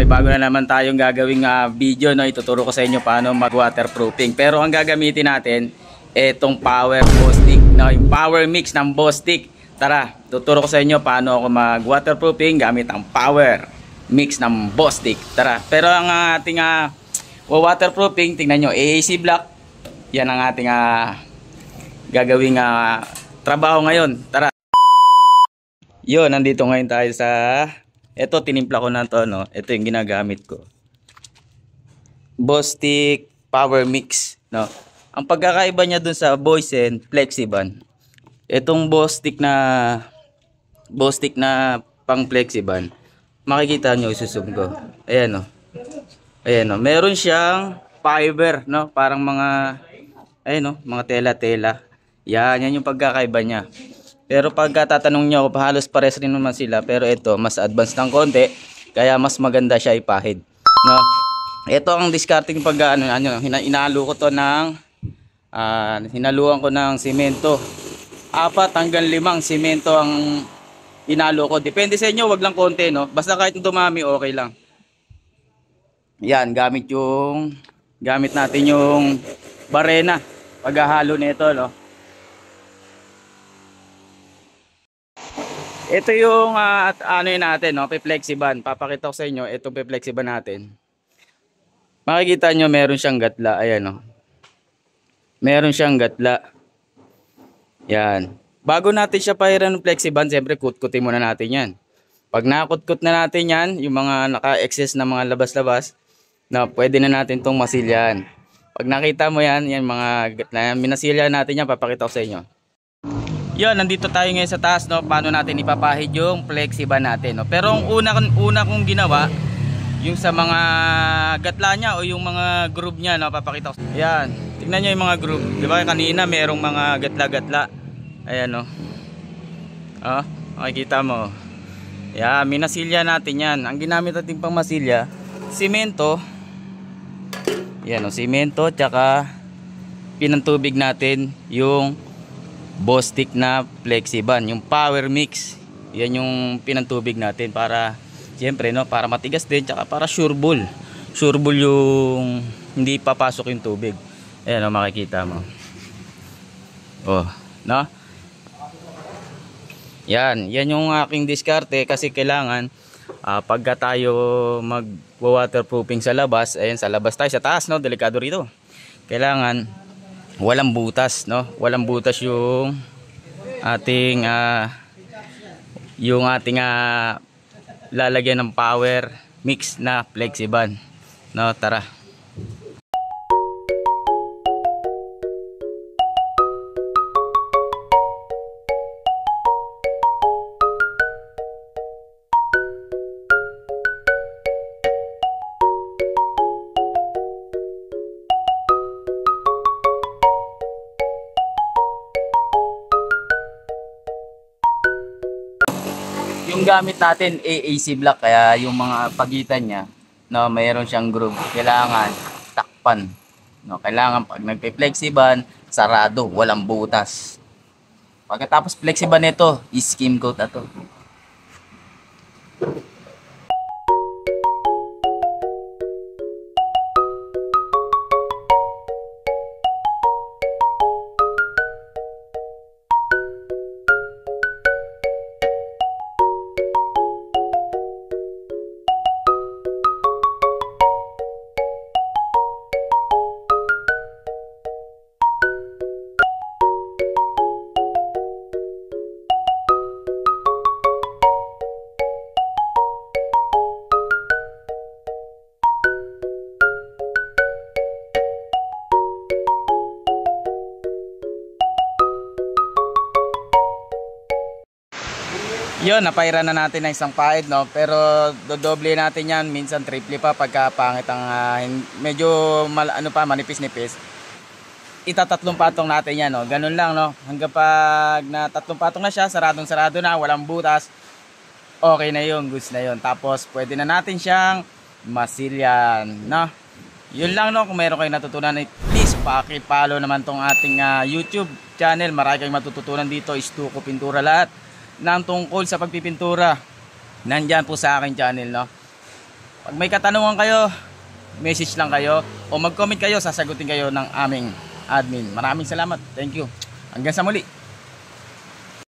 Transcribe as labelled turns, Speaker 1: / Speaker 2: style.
Speaker 1: may bago na naman tayong gagawing video, no. Ituturo ko sa inyo paano mag waterproofing. Pero ang gagamitin natin etong power Bostik, no, yung power mix ng Bostik. Tara, tuturo ko sa inyo paano ako mag waterproofing gamit ang power mix ng Bostik. Tara, pero ang ating waterproofing, tingnan nyo, AAC block. Yan ang ating gagawing trabaho ngayon. Tara. Yo, nandito ngayon tayo sa ito, tinimpla ko na to, no. Ito yung ginagamit ko. Bostik power mix, no. Ang pagkakaiba niya dun sa Boysen Flexiban, itong Bostik na pang Flexiban, makikita nyo, isusum ko. Ayan, no. Ayan, no. Meron siyang fiber, no. Parang mga, ayan, no, mga tela-tela. Yan yung pagkakaiba niya. Pero pagka tatanong nyo, halos pares rin naman sila. Pero ito, mas advanced ng konti. Kaya mas maganda siya ipahid, no? Ito ang discarding pag hinalo ko to ng hinaluan ko ng simento. 4 hanggang 5 simento ang hinalo ko. Depende sa inyo, wag lang konti, no? Basta kahit dumami, okay lang. Yan, gamit natin yung barena paghahalo nito, no? Ito yung natin, no, pe-flexiban. Papakita ko sa inyo, ito pe-flexiban natin. Makikita nyo meron siyang gatla, ayan, no. Meron siyang gatla. Yan. Bago natin siya pahiran ng flexiban, siyempre kutkutin muna natin 'yan. Pag nakutkut na natin 'yan, yung mga naka-excess na mga labas-labas, na pwede na natin tong masilyahan. Pag nakita mo 'yan, mga gatla, minasilyahan natin 'yan, papakita ko sa inyo. Yan, nandito tayo ngayon sa taas, no. Paano natin ipapahid yung flexiban natin, no. Pero ang una kong ginawa, yung sa mga gatla niya o yung mga groove niya, no, papakita ko. Yan, tingnan niyo yung mga groove. Di ba kanina merong mga gatla-gatla. Ayan, no. Oh, makikita mo. Yan, minasilya natin yan. Ang ginamit natin pang masilya, simento. Yan, no, simento, tsaka pinantubig natin yung Bostik na Flexiban, yung power mix. Yan yung pinantubig natin para siyempre, no, para matigas din, tsaka para sureball yung hindi papasok yung tubig. Ayan, no, makikita mo. Oh, no? Yan yung aking diskarte kasi kailangan pagka tayo mag waterproofing sa labas, ayan, sa labas tayo, sa taas, no, delikado rito. Kailangan walang butas, no? Walang butas yung ating lalagyan ng power mix na Flexiban, no? Tara. Yung gamit natin AAC block, kaya yung mga pagitan niya, no, mayroon siyang groove. Kailangan takpan, no. Kailangan pag nagpe-flexiban, sarado, walang butas. Pagkatapos flexiban nito, skim coat na to. Yun, napairan na natin ng isang pahid, no? Pero dodoble natin yan, minsan triple pa pagka pangit ang medyo manipis-nipis. Itatatlong patong natin yan, no? Ganun lang, no? Hanggang pag na tatlong patong na siya, saradong-sarado na, walang butas, okay na yun, goods na yun. Tapos pwede na natin siyang masilyan, no? Yun lang, no? Kung meron kayong natutunan, please paki-follow naman tong ating YouTube channel. Marami kayong matututunan dito, Stuko Pintura, lahat ng tungkol sa pagpipintura nandyan po sa aking channel, no? Pag may katanungan kayo, message lang kayo o mag-comment kayo, sasagutin kayo ng aming admin. Maraming salamat. Thank you. Hanggang sa muli.